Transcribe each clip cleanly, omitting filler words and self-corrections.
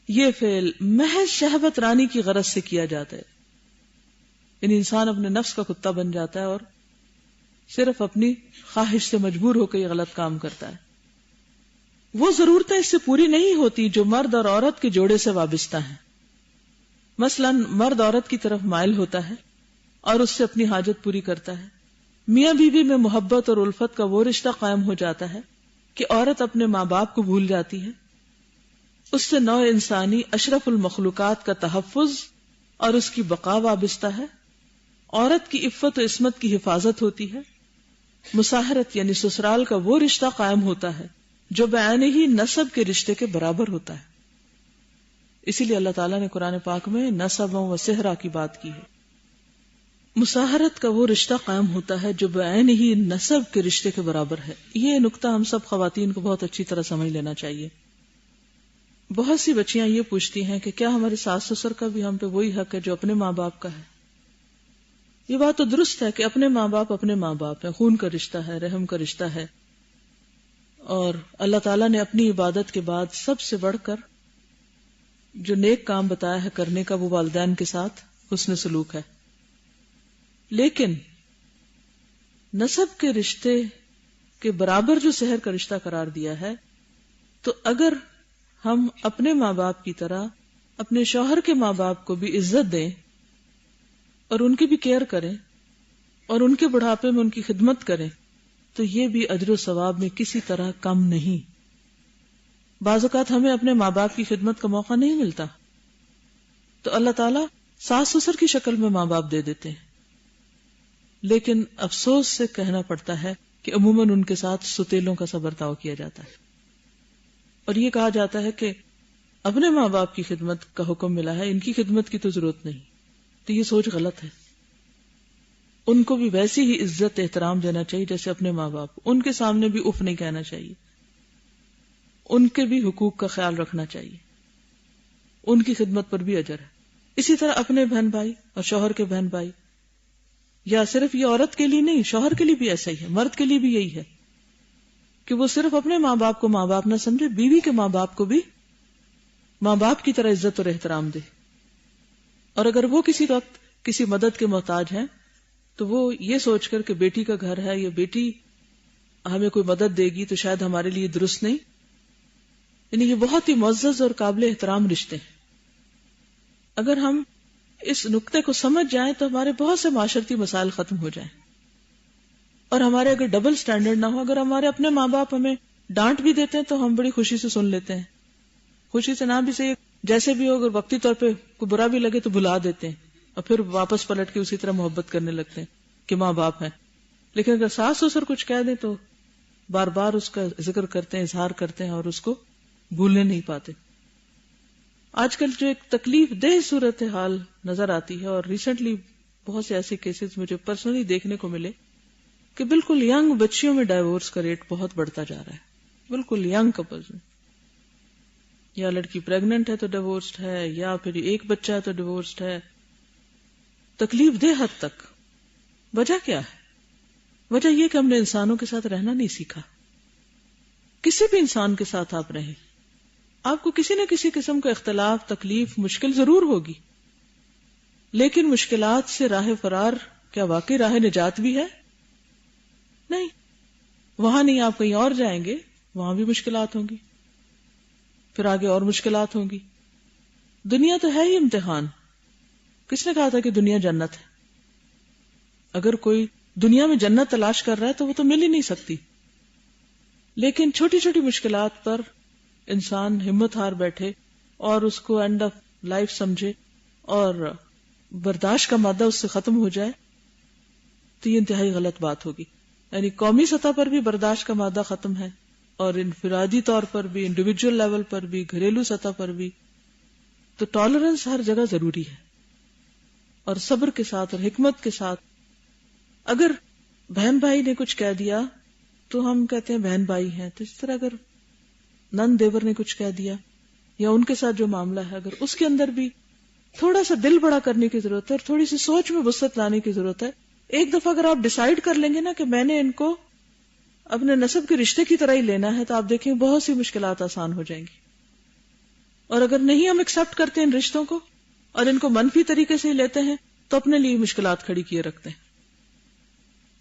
یہ فعل محض شہوت رانی کی غرض سے کیا جاتا ہے، یعنی انسان اپنے نفس کا کتا بن جاتا ہے اور صرف اپنی خواہش سے مجبور ہو کے یہ غلط کام کرتا ہے۔ وہ ضرورتیں اس سے پوری نہیں ہوتی جو مرد اور عورت کے جوڑے سے وابستہ ہیں۔ مثلا مرد عورت کی طرف مائل ہوتا ہے اور اس سے اپنی حاجت پوری کرتا ہے، میاں بیوی میں محبت اور الفت کا وہ رشتہ قائم ہو جاتا ہے کہ عورت اپنے ماں باپ کو بھول جاتی ہے، اس سے نوع انسانی اشرف المخلوقات کا تحفظ اور اس کی بقا وابستہ ہے، عورت کی عفت و عصمت کی حفاظت ہوتی ہے، مساہرت یعنی سسرال کا وہ رشتہ قائم ہوتا ہے جو بعین ہی نسب کے رشتے کے برابر ہوتا ہے۔ اسی لیے اللہ تعالیٰ نے قرآن پاک میں نسبوں و صہرا کی بات کی ہے۔ مساہرت کا وہ رشتہ قائم ہوتا ہے جو بعین ہی نسب کے رشتے کے برابر ہے۔ یہ نکتہ ہم سب خواتین کو بہت اچھی طرح سمجھ لینا چاہیے۔ بہت سی بچیاں یہ پوچھتی ہیں کہ کیا ہمارے ساس سسر کا بھی ہم پہ وہی حق ہے جو اپنے ماں باپ کا ہے؟ یہ بات تو درست ہے کہ اپنے ماں باپ ہیں، خون کا رشتہ ہے، رحم کا رشتہ ہے، اور اللہ تعالیٰ نے اپنی عبادت کے بعد سب سے بڑھ کر جو نیک کام بتایا ہے کرنے کا وہ والدین کے ساتھ حسن سلوک ہے۔ لیکن نسب کے رشتے کے برابر جو سحر کا رشتہ قرار دیا ہے، تو اگر ہم اپنے ماں باپ کی طرح اپنے شوہر کے ماں باپ کو بھی عزت دیں اور ان کی بھی کیئر کریں اور ان کے بڑھاپے میں ان کی خدمت کریں تو یہ بھی اجر و ثواب میں کسی طرح کم نہیں۔ بعض اوقات ہمیں اپنے ماں باپ کی خدمت کا موقع نہیں ملتا تو اللہ تعالیٰ ساس سسر کی شکل میں ماں باپ دے دیتے ہیں، لیکن افسوس سے کہنا پڑتا ہے کہ عموماً ان کے ساتھ ستیلوں کا سا برتاؤ کیا جاتا ہے، اور یہ کہا جاتا ہے کہ اپنے ماں باپ کی خدمت کا حکم ملا ہے، ان کی خدمت کی تو ضرورت نہیں۔ تو یہ سوچ غلط ہے۔ ان کو بھی ویسی ہی عزت احترام دینا چاہیے جیسے اپنے ماں باپ، ان کے سامنے بھی اف نہیں کہنا چاہیے، ان کے بھی حقوق کا خیال رکھنا چاہیے، ان کی خدمت پر بھی اجر ہے۔ اسی طرح اپنے بہن بھائی اور شوہر کے بہن بھائی، یا صرف یہ عورت کے لیے نہیں، شوہر کے لیے بھی ایسا ہی ہے، مرد کے لیے بھی یہی ہے کہ وہ صرف اپنے ماں باپ کو ماں باپ نہ سمجھے، بیوی کے ماں باپ کو بھی ماں باپ کی طرح عزت اور احترام دے، اور اگر وہ کسی وقت کسی مدد کے محتاج ہیں تو وہ یہ سوچ کر کہ بیٹی کا گھر ہے یا بیٹی ہمیں کوئی مدد دے گی تو شاید ہمارے لیے درست نہیں، یعنی یہ بہت ہی معزز اور قابل احترام رشتے ہیں۔ اگر ہم اس نقطے کو سمجھ جائیں تو ہمارے بہت سے معاشرتی مسائل ختم ہو جائیں، اور ہمارے اگر ڈبل سٹینڈرڈ نہ ہو، اگر ہمارے اپنے ماں باپ ہمیں ڈانٹ بھی دیتے ہیں تو ہم بڑی خوشی سے سن لیتے ہیں، خوشی سے نہ بھی صحیح، جیسے بھی ہو، اگر وقتی طور پہ کوئی برا بھی لگے تو بھلا دیتے ہیں اور پھر واپس پلٹ کے اسی طرح محبت کرنے لگتے ہیں کہ ماں باپ ہیں۔ لیکن اگر ساس سسر کچھ کہہ دیں تو بار بار اس کا ذکر کرتے ہیں، اظہار کرتے ہیں اور اس کو بھولنے نہیں پاتے۔ آج کل جو ایک تکلیف دہ صورتحال نظر آتی ہے، اور ریسنٹلی بہت سے ایسے کیسز مجھے پرسنلی دیکھنے کو ملے کہ بالکل ینگ بچیوں میں ڈائیورس کا ریٹ بہت بڑھتا جا رہا ہے، بالکل ینگ کپلز میں، یا لڑکی پریگننٹ ہے تو ڈیورسڈ ہے، یا پھر ایک بچہ ہے تو ڈیورسڈ ہے، تکلیف دہ حد تک۔ وجہ کیا ہے؟ وجہ یہ کہ ہم نے انسانوں کے ساتھ رہنا نہیں سیکھا۔ کسی بھی انسان کے ساتھ آپ رہیں، آپ کو کسی نہ کسی قسم کا اختلاف، تکلیف، مشکل ضرور ہوگی، لیکن مشکلات سے راہ فرار کیا واقعی راہ نجات بھی ہے؟ نہیں، وہاں نہیں، آپ کہیں اور جائیں گے، وہاں بھی مشکلات ہوں گی، پھر آگے اور مشکلات ہوں گی۔ دنیا تو ہے ہی امتحان۔ کس نے کہا تھا کہ دنیا جنت ہے؟ اگر کوئی دنیا میں جنت تلاش کر رہا ہے تو وہ تو مل ہی نہیں سکتی، لیکن چھوٹی چھوٹی مشکلات پر انسان ہمت ہار بیٹھے اور اس کو اینڈ آف لائف سمجھے اور برداشت کا مادہ اس سے ختم ہو جائے تو یہ انتہائی غلط بات ہوگی۔ یعنی قومی سطح پر بھی برداشت کا مادہ ختم ہے، اور انفرادی طور پر بھی، انڈیویجول لیول پر بھی، گھریلو سطح پر بھی، تو ٹالرنس ہر جگہ ضروری ہے، اور صبر کے ساتھ اور حکمت کے ساتھ۔ اگر بہن بھائی نے کچھ کہہ دیا تو ہم کہتے ہیں بہن بھائی ہیں، تو اس طرح اگر نند دیور نے کچھ کہہ دیا یا ان کے ساتھ جو معاملہ ہے، اگر اس کے اندر بھی تھوڑا سا دل بڑا کرنے کی ضرورت ہے اور تھوڑی سی سوچ میں وسعت لانے کی ضرورت ہے۔ ایک دفعہ اگر آپ ڈیسائیڈ کر لیں گے نا کہ میں نے ان کو اپنے نسب کے رشتے کی طرح ہی لینا ہے، تو آپ دیکھیں بہت سی مشکلات آسان ہو جائیں گی۔ اور اگر نہیں ہم ایکسپٹ کرتے ان رشتوں کو اور ان کو منفی طریقے سے لیتے ہیں تو اپنے لیے مشکلات کھڑی کیے رکھتے ہیں.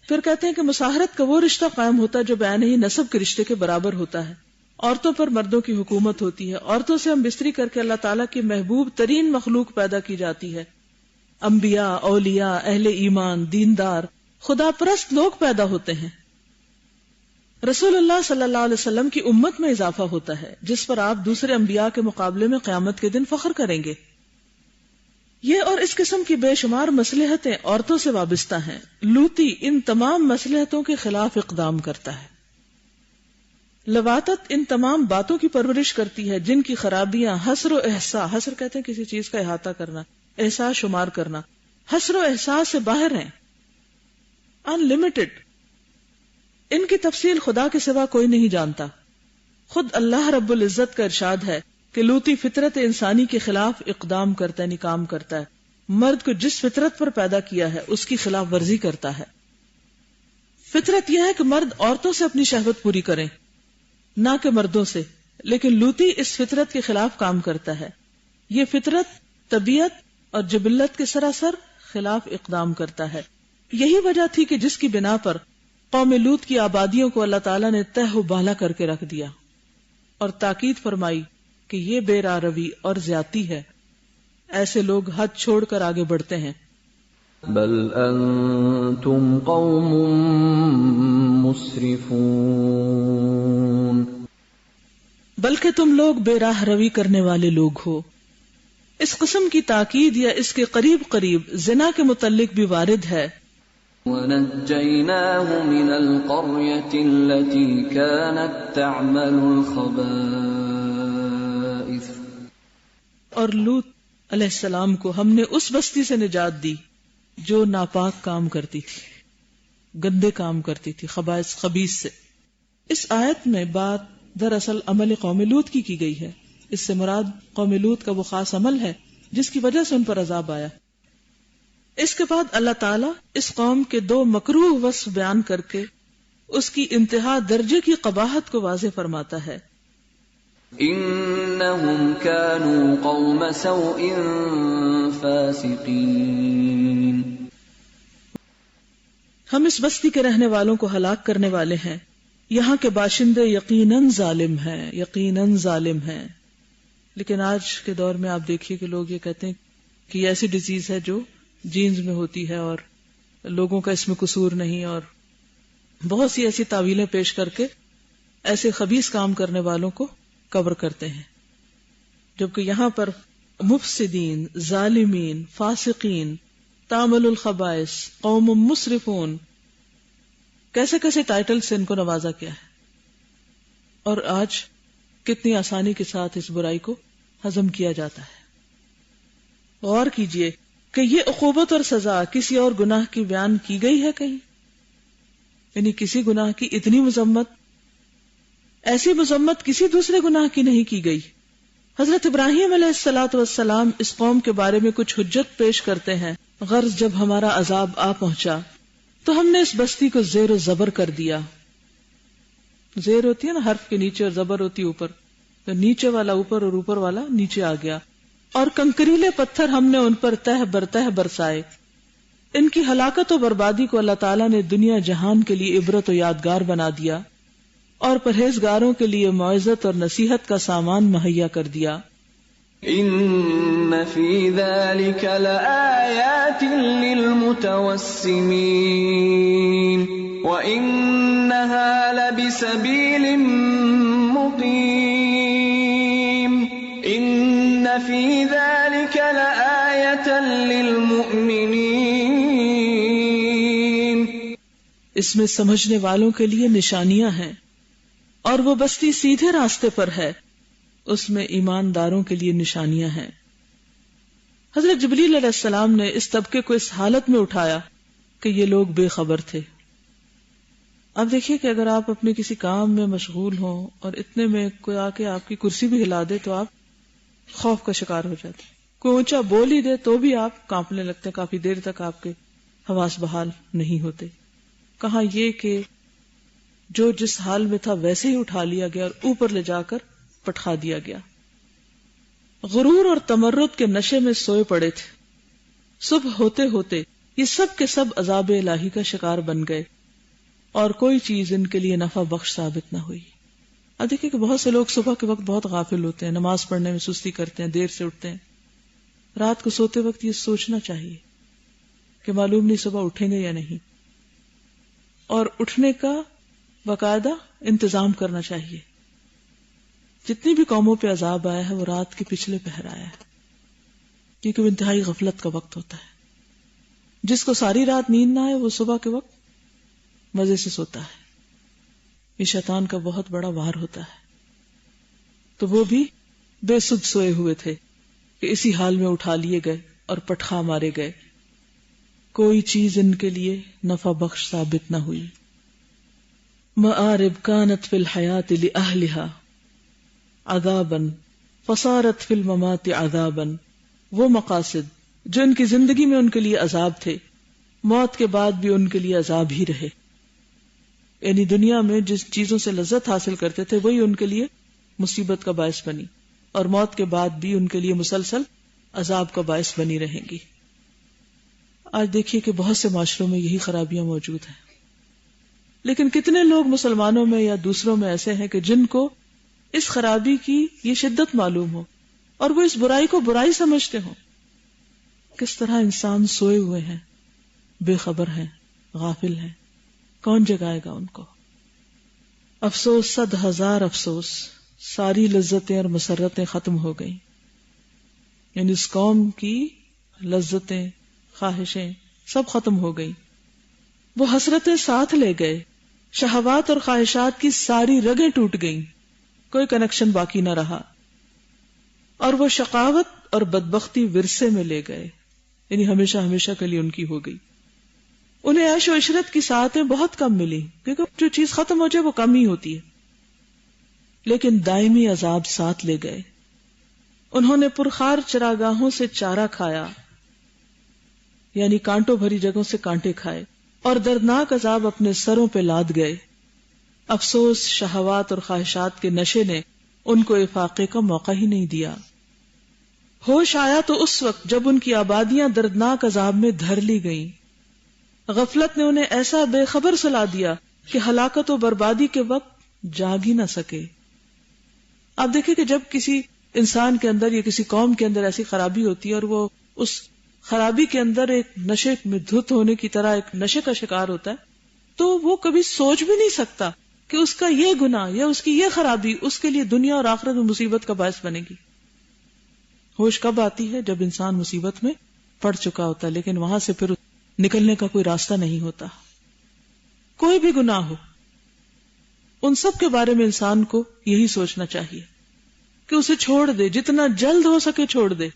پھر کہتے ہیں کہ مساہرت کا وہ رشتہ قائم ہوتا ہے جو بعین ہی نسب کے رشتے کے برابر ہوتا ہے. عورتوں پر مردوں کی حکومت ہوتی ہے. عورتوں سے ہم بستری کر کے اللہ تعالیٰ کی محبوب ترین مخلوق پیدا کی جاتی ہے. انبیاء، اولیاء، اہل ایمان، دیندار، خدا پرست لوگ پیدا ہوتے ہیں. رسول اللہ صلی اللہ علیہ وسلم کی امت میں اضافہ ہوتا ہے جس پر آپ دوسرے انبیاء کے مقابلے میں قیامت کے دن فخر کریں گے. یہ اور اس قسم کی بے شمار مصلحتیں عورتوں سے وابستہ ہیں. لوطی ان تمام مصلحتوں کے خلاف اقدام کرتا ہے. لواطت ان تمام باتوں کی پرورش کرتی ہے جن کی خرابیاں حسر و احساس، حسر کہتے ہیں کسی چیز کا احاطہ کرنا، احساس شمار کرنا، حسر و احساس سے باہر ہیں، ان لمیٹڈ. ان کی تفصیل خدا کے سوا کوئی نہیں جانتا. خود اللہ رب العزت کا ارشاد ہے کہ لوطی فطرت انسانی کے خلاف اقدام کرتا ہے، کام کرتا ہے. مرد کو جس فطرت پر پیدا کیا ہے اس کی خلاف ورزی کرتا ہے. فطرت یہ ہے کہ مرد عورتوں سے اپنی شہوت پوری کریں، نہ کہ مردوں سے، لیکن لوطی اس فطرت کے خلاف کام کرتا ہے. یہ فطرت، طبیعت اور جبلت کے سراسر خلاف اقدام کرتا ہے. یہی وجہ تھی کہ جس کی بنا پر قوم لوط کی آبادیوں کو اللہ تعالیٰ نے تہ و بالا کر کے رکھ دیا اور تاکید فرمائی کہ یہ بے راہ روی اور زیادتی ہے. ایسے لوگ حد چھوڑ کر آگے بڑھتے ہیں. بل انتم قوم مسرفون، بلکہ تم لوگ بے راہ روی کرنے والے لوگ ہو. اس قسم کی تاکید یا اس کے قریب قریب زنا کے متعلق بھی وارد ہے. وَنَجَّيْنَاهُ مِنَ الْقَرْيَةِ الَّتِي كَانَتْ تَعْمَلُ الْخَبَائِثَ، اور لوط علیہ السلام کو ہم نے اس بستی سے نجات دی جو ناپاک کام کرتی تھی، گندے کام کرتی تھی، خبائث، خبیث سے. اس آیت میں بات دراصل عمل قوم لوط کی گئی ہے. اس سے مراد قوم لوط کا وہ خاص عمل ہے جس کی وجہ سے ان پر عذاب آیا. اس کے بعد اللہ تعالیٰ اس قوم کے دو مکروہ وصف بیان کر کے اس کی انتہا درجے کی قباحت کو واضح فرماتا ہے. انہم کانوا قوم سوء فاسقین، ہم اس بستی کے رہنے والوں کو ہلاک کرنے والے ہیں. یہاں کے باشندے یقیناً ظالم ہیں، یقیناً ظالم ہیں. لیکن آج کے دور میں آپ دیکھیے کہ لوگ یہ کہتے ہیں کہ یہ ایسی ڈیزیز ہے جو جینز میں ہوتی ہے اور لوگوں کا اس میں قصور نہیں، اور بہت سی ایسی تعویلیں پیش کر کے ایسے خبیث کام کرنے والوں کو کور کرتے ہیں. جبکہ یہاں پر مفسدین، ظالمین، فاسقین، تعمل الخبائث، قوم مسرفون، کیسے کیسے ٹائٹل سے ان کو نوازا کیا ہے. اور آج کتنی آسانی کے ساتھ اس برائی کو ہضم کیا جاتا ہے. غور کیجئے کہ یہ عقوبت اور سزا کسی اور گناہ کی بیان کی گئی ہے کہیں؟ یعنی کسی گناہ کی اتنی مذمت، ایسی مذمت کسی دوسرے گناہ کی نہیں کی گئی. حضرت ابراہیم علیہ السلام اس قوم کے بارے میں کچھ حجت پیش کرتے ہیں. غرض جب ہمارا عذاب آ پہنچا تو ہم نے اس بستی کو زیر و زبر کر دیا. زیر ہوتی ہے نا حرف کے نیچے اور زبر ہوتی اوپر، تو نیچے والا اوپر اور اوپر والا نیچے آ گیا. اور کنکریلے پتھر ہم نے ان پر تہ برتہ برسائے. ان کی ہلاکت و بربادی کو اللہ تعالیٰ نے دنیا جہان کے لیے عبرت و یادگار بنا دیا اور پرہیزگاروں کے لیے موعظت اور نصیحت کا سامان مہیا کر دیا. ان فی ذلک لآیات للمتوسمین وانہا لبسبیل مقیم ان فی ذلک لآیۃ للمؤمنین. اس میں سمجھنے والوں کے لیے نشانیاں ہیں اور وہ بستی سیدھے راستے پر ہے، اس میں ایمانداروں کے لیے نشانیاں ہیں. حضرت جبریل علیہ السلام نے اس طبقے کو اس حالت میں اٹھایا کہ یہ لوگ بے خبر تھے. اب دیکھیے کہ اگر آپ اپنے کسی کام میں مشغول ہوں اور اتنے میں کوئی آ کے آپ کی کرسی بھی ہلا دے تو آپ خوف کا شکار ہو جاتے. کوئی اونچا بول ہی دے تو بھی آپ کانپنے لگتے، کافی دیر تک آپ کے حواس بحال نہیں ہوتے. کہاں یہ کہ جو جس حال میں تھا ویسے ہی اٹھا لیا گیا اور اوپر لے جا کر پٹخا دیا گیا. غرور اور تمرد کے نشے میں سوئے پڑے تھے. صبح ہوتے ہوتے یہ سب کے سب عذاب الہی کا شکار بن گئے اور کوئی چیز ان کے لیے نفع بخش ثابت نہ ہوئی. اب دیکھیں کہ بہت سے لوگ صبح کے وقت بہت غافل ہوتے ہیں، نماز پڑھنے میں سستی کرتے ہیں، دیر سے اٹھتے ہیں. رات کو سوتے وقت یہ سوچنا چاہیے کہ معلوم نہیں صبح اٹھیں گے یا نہیں، اور اٹھنے کا باقاعدہ انتظام کرنا چاہیے. جتنی بھی قوموں پہ عذاب آیا ہے وہ رات کے پچھلے پہر آیا ہے، کیونکہ وہ انتہائی غفلت کا وقت ہوتا ہے. جس کو ساری رات نیند نہ آئے وہ صبح کے وقت مزے سے سوتا ہے. یہ شیطان کا بہت بڑا وار ہوتا ہے. تو وہ بھی بے سد سوئے ہوئے تھے کہ اسی حال میں اٹھا لیے گئے اور پٹخا مارے گئے. کوئی چیز ان کے لیے نفع بخش ثابت نہ ہوئی. مآرب کانت فی الحیات لأہلها عذابا فصارت فی الممات عذابا. وہ مقاصد جو ان کی زندگی میں ان کے لیے عذاب تھے، موت کے بعد بھی ان کے لیے عذاب ہی رہے. یعنی دنیا میں جس چیزوں سے لذت حاصل کرتے تھے وہی ان کے لیے مصیبت کا باعث بنی، اور موت کے بعد بھی ان کے لیے مسلسل عذاب کا باعث بنی رہیں گی. آج دیکھیے کہ بہت سے معاشروں میں یہی خرابیاں موجود ہیں، لیکن کتنے لوگ مسلمانوں میں یا دوسروں میں ایسے ہیں کہ جن کو اس خرابی کی یہ شدت معلوم ہو اور وہ اس برائی کو برائی سمجھتے ہوں. کس طرح انسان سوئے ہوئے ہیں، بے خبر ہیں، غافل ہیں. کون جگائے گا ان کو؟ افسوس، 100,000 افسوس، ساری لذتیں اور مسرتیں ختم ہو گئیں. یعنی اس قوم کی لذتیں، خواہشیں سب ختم ہو گئیں. وہ حسرتیں ساتھ لے گئے، شہوات اور خواہشات کی ساری رگیں ٹوٹ گئیں، کوئی کنیکشن باقی نہ رہا. اور وہ شقاوت اور بدبختی ورثے میں لے گئے، یعنی ہمیشہ ہمیشہ کے لیے ان کی ہو گئی. انہیں عیش و عشرت کی ساعتیں بہت کم ملی، کیونکہ جو چیز ختم ہو جائے وہ کم ہی ہوتی ہے، لیکن دائمی عذاب ساتھ لے گئے. انہوں نے پرخار چراگاہوں سے چارہ کھایا، یعنی کانٹوں بھری جگہوں سے کانٹے کھائے، اور دردناک عذاب اپنے سروں پہ لاد گئے. افسوس، شہوات اور خواہشات کے نشے نے ان کو افاقے کا موقع ہی نہیں دیا. ہوش آیا تو اس وقت جب ان کی آبادیاں دردناک عذاب میں دھر لی گئیں. غفلت نے انہیں ایسا بے خبر سلا دیا کہ ہلاکت و بربادی کے وقت جاگ ہی نہ سکے. آپ دیکھیں کہ جب کسی انسان کے اندر یا کسی قوم کے اندر ایسی خرابی ہوتی ہے اور وہ اس خرابی کے اندر ایک نشے میں دھت ہونے کی طرح ایک نشے کا شکار ہوتا ہے، تو وہ کبھی سوچ بھی نہیں سکتا کہ اس کا یہ گناہ یا اس کی یہ خرابی اس کے لیے دنیا اور آخرت میں مصیبت کا باعث بنے گی. ہوش کب آتی ہے؟ جب انسان مصیبت میں پڑ چکا ہوتا ہے، لیکن وہاں سے پھر نکلنے کا کوئی راستہ نہیں ہوتا. کوئی بھی گناہ ہو، ان سب کے بارے میں انسان کو یہی سوچنا چاہیے کہ اسے چھوڑ دے، جتنا جلد ہو سکے چھوڑ دے،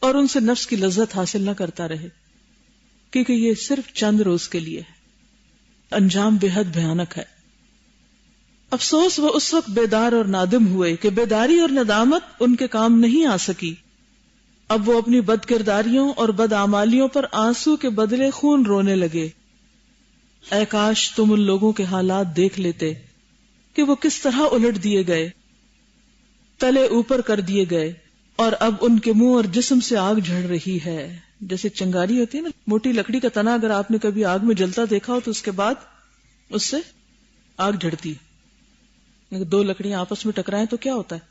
اور ان سے نفس کی لذت حاصل نہ کرتا رہے، کیونکہ یہ صرف چند روز کے لیے ہے. انجام بے حد بھیانک ہے. افسوس، وہ اس وقت بیدار اور نادم ہوئے کہ بیداری اور ندامت ان کے کام نہیں آ سکی. اب وہ اپنی بد کرداریوں اور بد اعمالیوں پر آنسو کے بدلے خون رونے لگے. اے کاش تم ان لوگوں کے حالات دیکھ لیتے کہ وہ کس طرح الٹ دیے گئے، تلے اوپر کر دیے گئے، اور اب ان کے منہ اور جسم سے آگ جھڑ رہی ہے. جیسے چنگاری ہوتی ہے نا، موٹی لکڑی کا تنا اگر آپ نے کبھی آگ میں جلتا دیکھا ہو تو اس کے بعد اس سے آگ جھڑتی ہے. دو لکڑیاں آپس میں ٹکرائیں تو کیا ہوتا ہے؟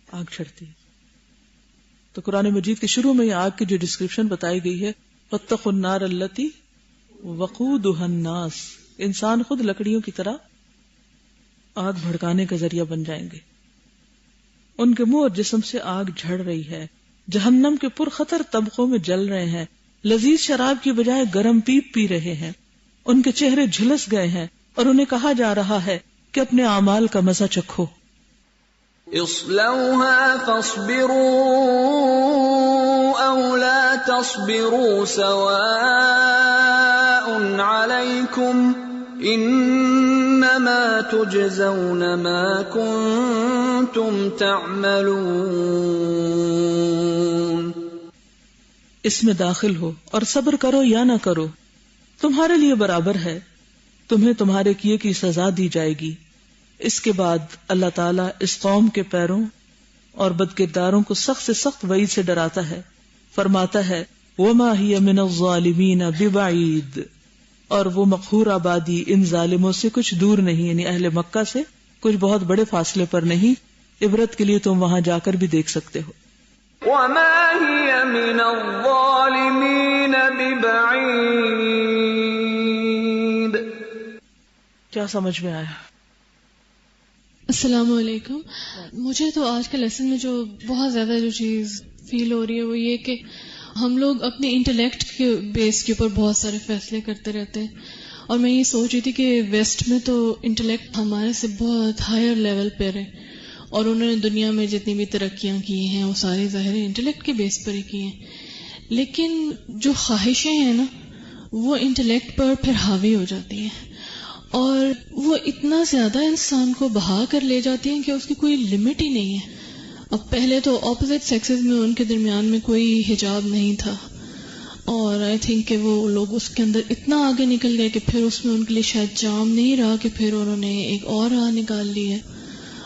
آگ جھڑتی ہے. تو قرآن مجید کے شروع میں یہ آگ کی جو ڈسکرپشن بتائی گئی ہے، وَاتَّقُوا النَّارَ الَّتِي وَقُودُهَا النَّاسُ، انسان خود لکڑیوں کی طرح آگ بھڑکانے کا ذریعہ بن جائیں گے. ان کے منہ اور جسم سے آگ جھڑ رہی ہے، جہنم کے پرخطر طبقوں میں جل رہے ہیں، لذیذ شراب کی بجائے گرم پیپ پی رہے ہیں، ان کے چہرے جھلس گئے ہیں، اور انہیں کہا جا رہا ہے کہ اپنے اعمال کا مزہ چکھو. اصلوها فاصبروا او لا تصبروا سواء عليكم انما تجزون ما كنتم تعملون. اس میں داخل ہو اور صبر کرو یا نہ کرو، تمہارے لیے برابر ہے، تمہیں تمہارے کیے کی سزا دی جائے گی. اس کے بعد اللہ تعالیٰ اس قوم کے پیروں اور بد کرداروں کو سخت سے سخت وعید سے ڈراتا ہے. فرماتا ہے وَمَا هِيَ مِنَ الظَّالِمِينَ بِبَعِيدٍ، اور وہ مقہور آبادی ان ظالموں سے کچھ دور نہیں، یعنی اہل مکہ سے کچھ بہت بڑے فاصلے پر نہیں. عبرت کے لیے تم وہاں جا کر بھی دیکھ سکتے ہو. وَمَا هِيَ مِنَ الظَّالِمِينَ بِبَعِيدٍ. کیا سمجھ میں آیا؟ السلام علیکم. مجھے تو آج کے لیسن میں جو بہت زیادہ جو چیز فیل ہو رہی ہے وہ یہ کہ ہم لوگ اپنے انٹلیکٹ کے بیس کے اوپر بہت سارے فیصلے کرتے رہتے ہیں، اور میں یہ سوچ رہی تھی کہ ویسٹ میں تو انٹلیکٹ ہمارے سے بہت ہائر لیول پہ رہے، اور انہوں نے دنیا میں جتنی بھی ترقیاں کی ہیں وہ ساری ظاہر انٹلیکٹ کے بیس پر ہی کی ہیں، لیکن جو خواہشیں ہیں نا وہ انٹلیکٹ پر پھر حاوی ہو جاتی ہیں، اور وہ اتنا زیادہ انسان کو بہا کر لے جاتی ہیں کہ اس کی کوئی لمٹ ہی نہیں ہے. اب پہلے تو اپوزٹ سیکسز میں ان کے درمیان میں کوئی حجاب نہیں تھا، اور آئی تھنک کہ وہ لوگ اس کے اندر اتنا آگے نکل گئے کہ پھر اس میں ان کے لیے شاید جام نہیں رہا کہ پھر انہوں نے ایک اور راہ نکال لی ہے.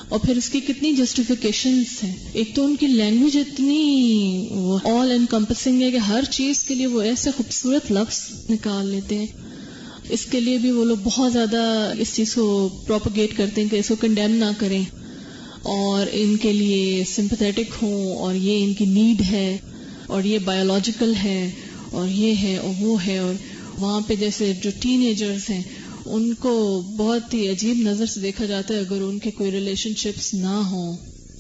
اور پھر اس کی کتنی جسٹیفیکیشنز ہیں. ایک تو ان کی لینگویج اتنی وہ آل انکمپسنگ ہے کہ ہر چیز کے لیے وہ ایسے خوبصورت لفظ نکال لیتے ہیں. اس کے لیے بھی وہ لوگ بہت زیادہ اس چیز کو پروپیگیٹ کرتے ہیں کہ اس کو کنڈیم نہ کریں، اور ان کے لیے سمپیتھیٹک ہوں، اور یہ ان کی نیڈ ہے، اور یہ بایولوجیکل ہے، اور یہ ہے اور وہ ہے. اور وہاں پہ جیسے جو ٹین ایجرز ہیں ان کو بہت ہی عجیب نظر سے دیکھا جاتا ہے اگر ان کے کوئی ریلیشن شپس نہ ہوں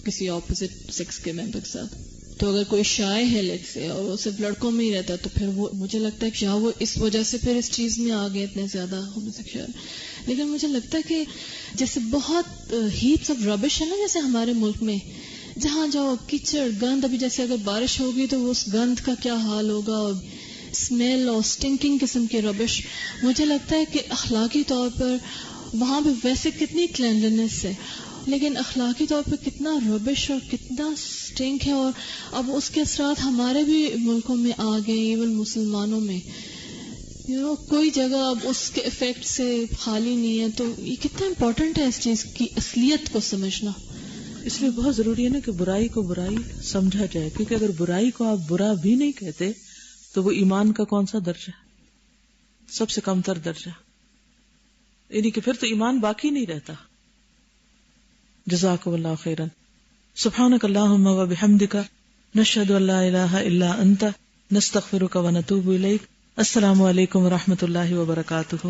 کسی اپوزٹ سیکس کے ممبر کے ساتھ. تو اگر کوئی شائع ہے لیٹ سے اور وہ صرف لڑکوں میں ہی رہتا تو پھر وہ مجھے لگتا ہے کہ وہ اس وجہ سے پھر اس چیز میں آ گئے اتنے زیادہ ہوموسیکشوئل. لیکن مجھے لگتا ہے کہ جیسے بہت ہیپس آف ربش ہے نا، جیسے ہمارے ملک میں جہاں جاؤ کیچڑ گند، ابھی جیسے اگر بارش ہوگی تو اس گند کا کیا حال ہوگا، اور اسمیل اور اسٹنکنگ قسم کے ربش. مجھے لگتا ہے کہ اخلاقی طور پر وہاں پہ ویسے کتنی کلینلینس ہے، لیکن اخلاقی طور پہ کتنا ربش اور کتنا اسٹنک ہے. اور اب اس کے اثرات ہمارے بھی ملکوں میں آ گئے، ایون مسلمانوں میں. کوئی جگہ اب اس کے افیکٹ سے خالی نہیں ہے. تو یہ کتنا امپورٹنٹ ہے اس چیز کی اصلیت کو سمجھنا. اس لیے بہت ضروری ہے نا کہ برائی کو برائی سمجھا جائے، کیونکہ اگر برائی کو آپ برا بھی نہیں کہتے تو وہ ایمان کا کون سا درجہ ہے؟ سب سے کم تر درجہ. یعنی کہ پھر تو ایمان باقی نہیں رہتا. جزاک اللہ خیرا. سبحانک اللہم و بحمدک، نشہد ان لا الہ الا انت، نستغفرک و نتوب الیک. السلام علیکم و رحمۃ اللہ وبرکاتہ.